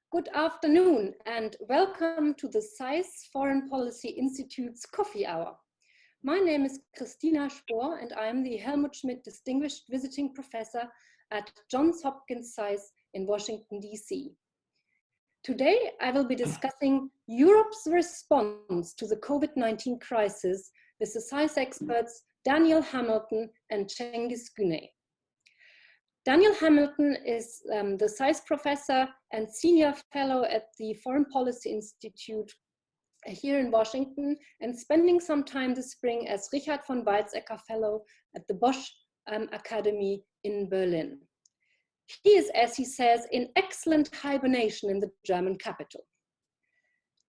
Good afternoon and welcome to the SAIS Foreign Policy Institute's Coffee Hour. My name is Kristina Spohr and I am the Helmut Schmidt Distinguished Visiting Professor at Johns Hopkins SAIS in Washington, D.C. Today I will be discussing Europe's response to the COVID-19 crisis with the SAIS experts Daniel Hamilton and Cengiz Günay. Daniel Hamilton is the SAIS professor and senior fellow at the Foreign Policy Institute here in Washington and spending some time this spring as Richard von Weizsäcker fellow at the Bosch Academy in Berlin. He is, as he says, in excellent hibernation in the German capital.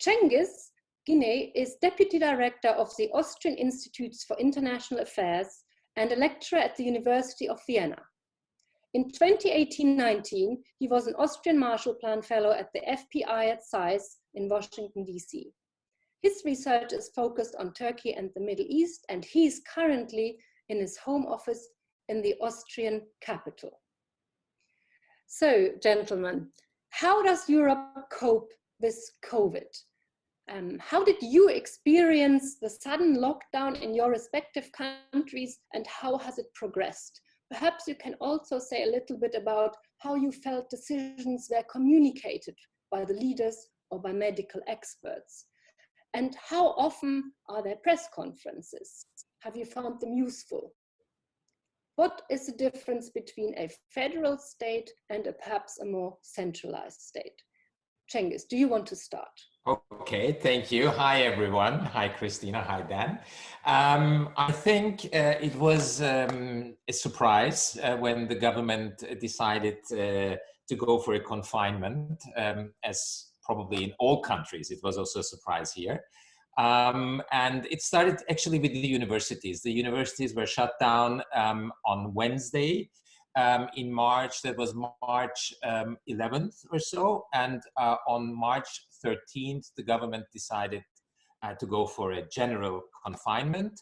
Cengiz Günay is deputy director of the Austrian Institutes for International Affairs and a lecturer at the University of Vienna. In 2018-19, he was an Austrian Marshall Plan Fellow at the FPI at SAIS in Washington, D.C. His research is focused on Turkey and the Middle East, and he is currently in his home office in the Austrian capital. So, gentlemen, how does Europe cope with COVID? How did you experience the sudden lockdown in your respective countries, and how has it progressed? Perhaps you can also say a little bit about how you felt decisions were communicated by the leaders or by medical experts. And how often are there press conferences? Have you found them useful? What is the difference between a federal state and perhaps a more centralized state? Cengiz, do you want to start? Okay, thank you. Hi, everyone. Hi, Kristina. Hi, Dan. I think it was a surprise when the government decided to go for a confinement, as probably in all countries. It was also a surprise here. And it started actually with the universities. The universities were shut down on Wednesday. In March, that was March 11th or so, and on March 13th, the government decided to go for a general confinement,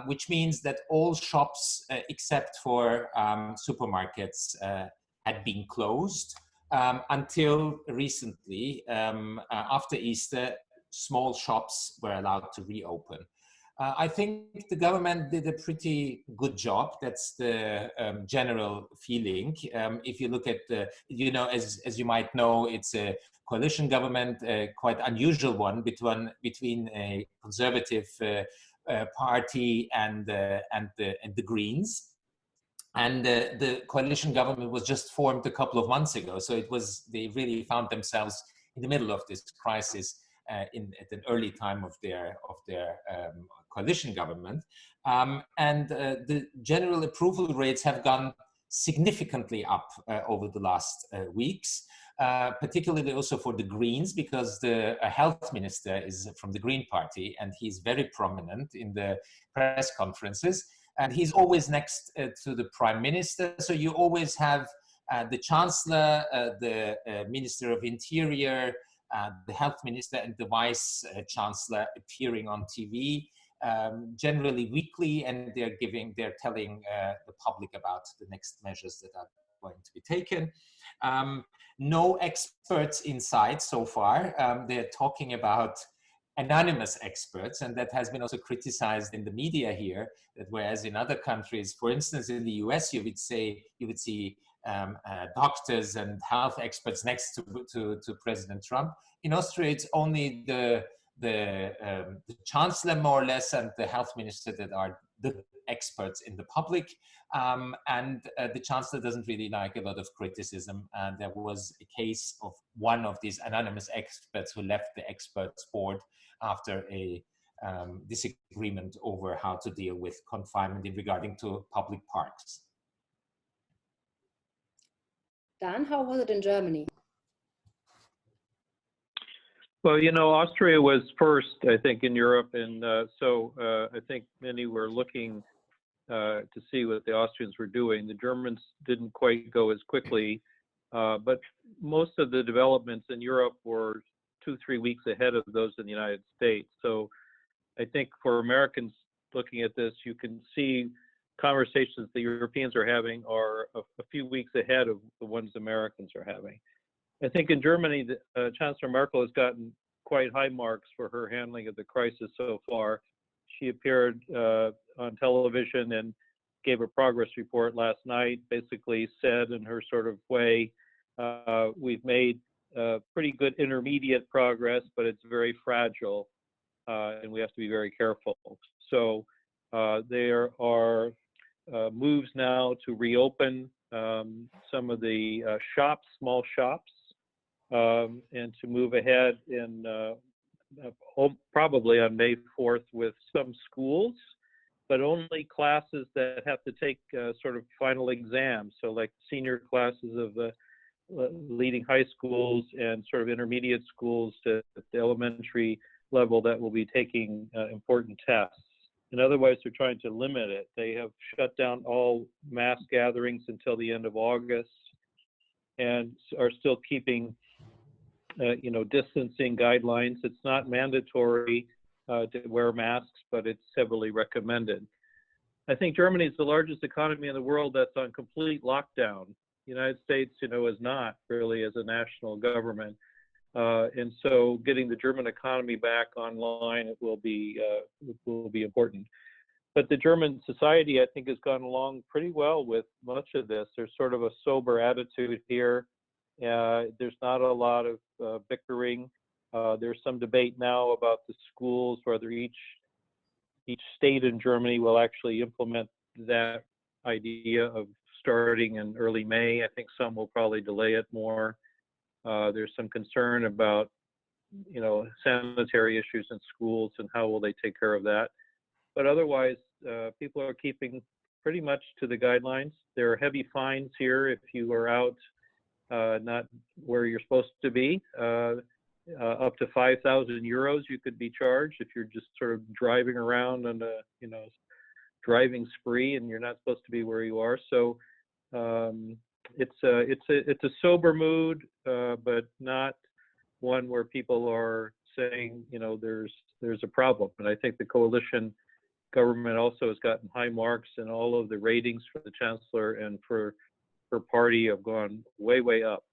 which means that all shops except for supermarkets had been closed until recently. After Easter, small shops were allowed to reopen. I think the government did a pretty good job. That's the general feeling. If you look at the, as you might know, it's a coalition government, a quite unusual one between a conservative party and the Greens. And the coalition government was just formed a couple of months ago. So they really found themselves in the middle of this crisis at an early time of their coalition government. And the general approval rates have gone significantly up over the last weeks, particularly also for the Greens, because the health minister is from the Green Party and he's very prominent in the press conferences. And he's always next to the Prime Minister. So you always have the Chancellor, the Minister of Interior, the Health Minister and the Vice Chancellor appearing on TV, generally weekly, and they're telling the public about the next measures that are going to be taken. No experts in sight so far. They're talking about anonymous experts, and that has been also criticized in the media here, that whereas in other countries, for instance, in the US, you would see doctors and health experts next to President Trump. In Austria, it's only the chancellor, more or less, and the health minister that are the experts in the public. And the chancellor doesn't really like a lot of criticism. And there was a case of one of these anonymous experts who left the experts board after a disagreement over how to deal with confinement regarding to public parks. Dan, how was it in Germany? Well, Austria was first, I think, in Europe, and so I think many were looking to see what the Austrians were doing. The Germans didn't quite go as quickly, but most of the developments in Europe were 2-3 weeks ahead of those in the United States. So I think for Americans looking at this, you can see conversations the Europeans are having are a few weeks ahead of the ones Americans are having. I think in Germany, Chancellor Merkel has gotten quite high marks for her handling of the crisis so far. She appeared on television and gave a progress report last night, basically said in her sort of way, we've made pretty good intermediate progress, but it's very fragile, and we have to be very careful. So there are moves now to reopen some of the shops, small shops, and to move ahead in probably on May 4th with some schools, but only classes that have to take sort of final exams. So like senior classes of the leading high schools and sort of intermediate schools to the elementary level that will be taking important tests. And otherwise, they're trying to limit it. They have shut down all mass gatherings until the end of August and are still keeping distancing guidelines. It's not mandatory to wear masks, but it's heavily recommended. I think Germany is the largest economy in the world that's on complete lockdown. The United States, is not really as a national government. And so getting the German economy back online, it will be important. But the German society, I think, has gone along pretty well with much of this. There's sort of a sober attitude here. There's not a lot of bickering. There's some debate now about the schools, whether each state in Germany will actually implement that idea of starting in early May. I think some will probably delay it more. There's some concern about, sanitary issues in schools and how will they take care of that. But otherwise, people are keeping pretty much to the guidelines. There are heavy fines here if you are out not where you're supposed to be. Up to 5,000 euros you could be charged if you're just sort of driving around on a driving spree and you're not supposed to be where you are. So it's a sober mood, but not one where people are saying there's a problem. And I think the coalition government also has gotten high marks, and all of the ratings for the chancellor and for her party have gone way up.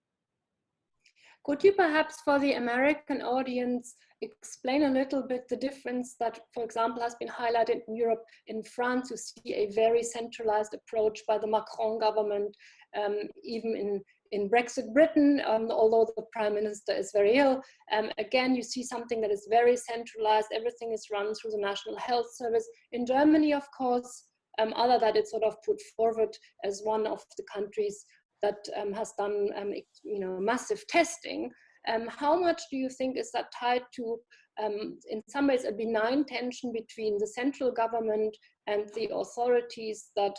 Could you perhaps, for the American audience, explain a little bit the difference that, for example, has been highlighted in Europe? In France, you see a very centralized approach by the Macron government, even in Brexit Britain, although the Prime Minister is very ill. Again, you see something that is very centralized. Everything is run through the National Health Service. In Germany, of course, other that it's sort of put forward as one of the countries that has done massive testing. How much do you think is that tied to, in some ways, a benign tension between the central government and the authorities that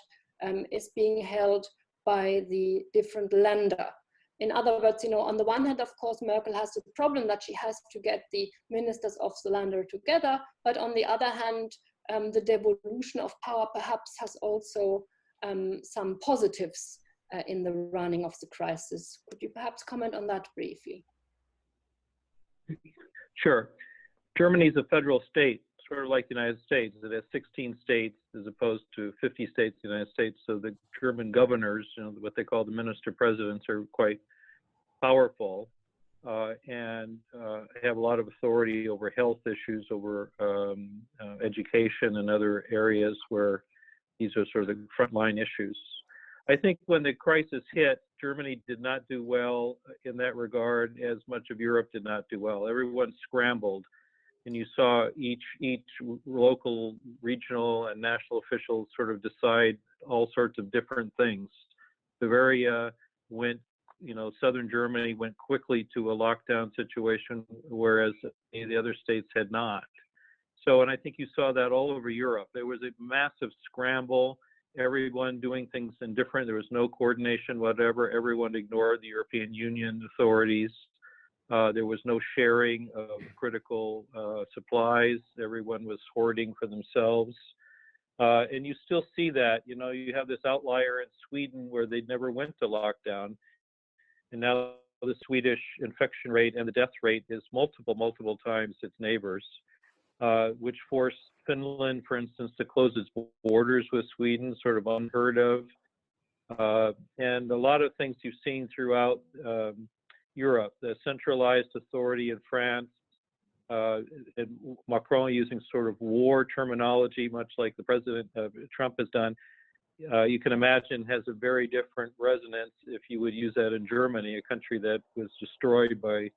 is being held by the different Länder? In other words, on the one hand, of course, Merkel has the problem that she has to get the ministers of the Länder together, but on the other hand, the devolution of power perhaps has also some positives in the running of the crisis. Could you perhaps comment on that briefly? Sure. Germany is a federal state, sort of like the United States. It has 16 states as opposed to 50 states in the United States. So the German governors, what they call the minister presidents, are quite powerful and have a lot of authority over health issues, over education and other areas where these are sort of the frontline issues. I think when the crisis hit, Germany did not do well in that regard, as much of Europe did not do well. Everyone scrambled, and you saw each local, regional, and national officials sort of decide all sorts of different things. Bavaria went, southern Germany went quickly to a lockdown situation, whereas the other states had not. So, and I think you saw that all over Europe. There was a massive scramble. Everyone doing things in different, there was no coordination, whatever. Everyone ignored the European Union authorities. There was no sharing of critical supplies. Everyone was hoarding for themselves. And you still see that, you have this outlier in Sweden where they never went to lockdown. And now the Swedish infection rate and the death rate is multiple times its neighbors, which forced Finland, for instance, to close its borders with Sweden, sort of unheard of. And a lot of things you've seen throughout Europe, the centralized authority in France, and Macron using sort of war terminology, much like the President Trump has done, you can imagine has a very different resonance if you would use that in Germany, a country that was destroyed by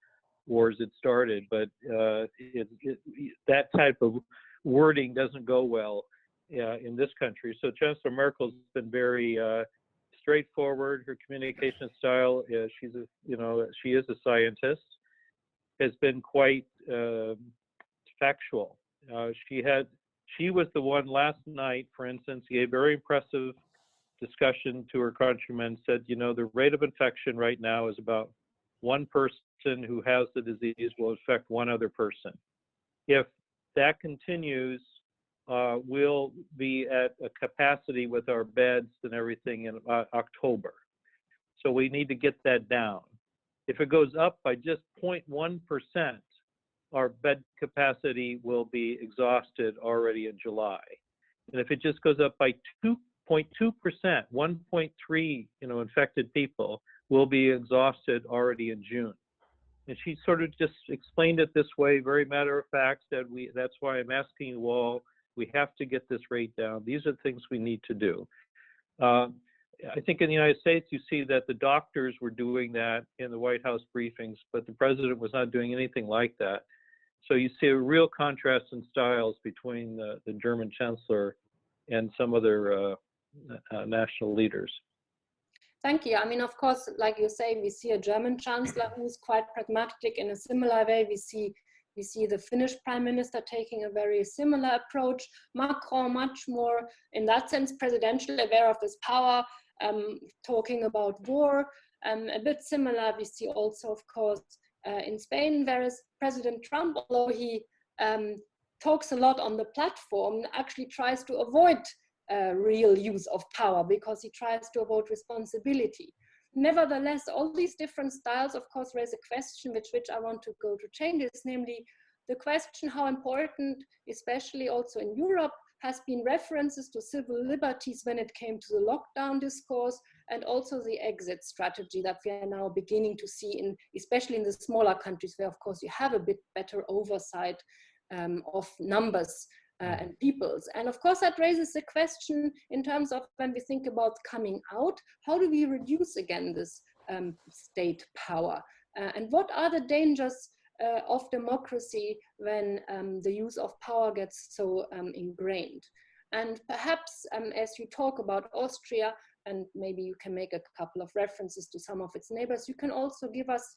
wars it started. But that type of wording doesn't go well in this country. So Chancellor Merkel's been very straightforward. Her communication style, she is a scientist, has been quite factual. She was the one last night, for instance, gave very impressive discussion to her countrymen, said, the rate of infection right now is about one person who has the disease will infect one other person. If that continues, we'll be at a capacity with our beds and everything in October. So we need to get that down. If it goes up by just 0.1%, our bed capacity will be exhausted already in July. And if it just goes up by 2.2%, 1.3, infected people will be exhausted already in June. And she sort of just explained it this way, very matter of fact, that that's why I'm asking you all, we have to get this rate down. These are things we need to do. I think in the United States, you see that the doctors were doing that in the White House briefings, but the president was not doing anything like that. So you see a real contrast in styles between the German chancellor and some other national leaders. Thank you. I mean, of course, like you say, we see a German chancellor who's quite pragmatic in a similar way. We see the Finnish prime minister taking a very similar approach. Macron, much more, in that sense, presidential, aware of his power, talking about war. A bit similar, we see also, of course, in Spain, whereas President Trump, although he talks a lot on the platform, actually tries to avoid real use of power because he tries to avoid responsibility. Nevertheless, all these different styles, of course, raise a question which I want to go to Cengiz, namely the question how important, especially also in Europe, has been references to civil liberties when it came to the lockdown discourse, and also the exit strategy that we are now beginning to see, especially in the smaller countries where, of course, you have a bit better oversight of numbers and peoples. And of course, that raises the question in terms of when we think about coming out, how do we reduce again this state power? And what are the dangers of democracy when the use of power gets so ingrained? And perhaps as you talk about Austria, and maybe you can make a couple of references to some of its neighbors, you can also give us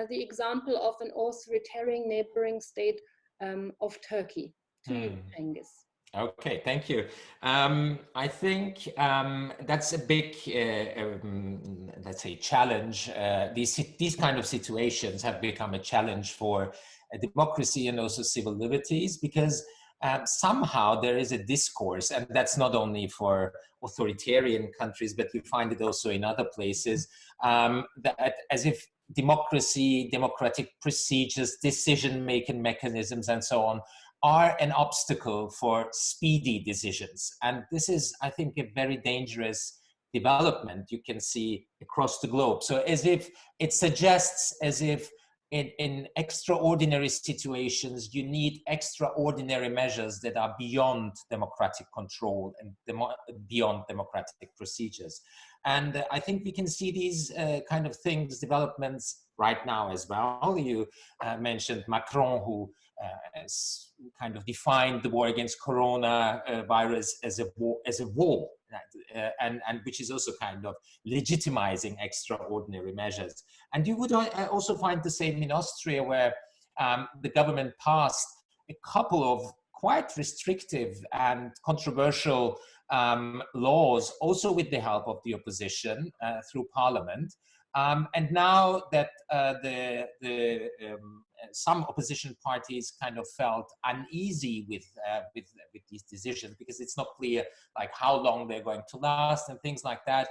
the example of an authoritarian neighboring state of Turkey. To you, Cengiz. Okay, thank you. I think that's a big, let's say, challenge. These kind of situations have become a challenge for democracy and also civil liberties, because somehow there is a discourse, and that's not only for authoritarian countries, but you find it also in other places, that as if democracy, democratic procedures, decision-making mechanisms, and so on, are an obstacle for speedy decisions. And this is, I think, a very dangerous development you can see across the globe. So as if it suggests as if in extraordinary situations, you need extraordinary measures that are beyond democratic control and beyond democratic procedures. And I think we can see these kind of things, developments right now as well. You mentioned Macron, who has kind of defined the war against coronavirus as a war, and which is also kind of legitimizing extraordinary measures. And you would also find the same in Austria, where the government passed a couple of quite restrictive and controversial laws, also with the help of the opposition through parliament. And now that some opposition parties kind of felt uneasy with these decisions, because it's not clear like how long they're going to last and things like that.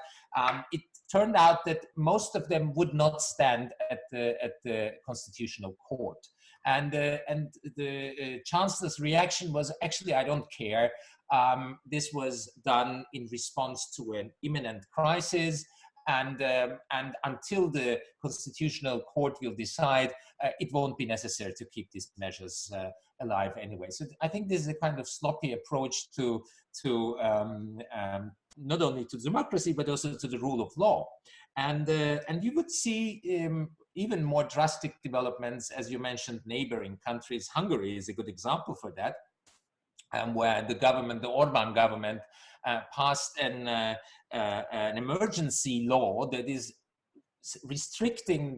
It turned out that most of them would not stand at the Constitutional Court. And the Chancellor's reaction was, actually, I don't care. This was done in response to an imminent crisis. and until the Constitutional Court will decide, it won't be necessary to keep these measures alive anyway. So I think this is a kind of sloppy approach to not only to democracy but also to the rule of law, and you would see even more drastic developments, as you mentioned, neighboring countries. Hungary is a good example for that, where the government, the Orban government, passed an emergency law that is restricting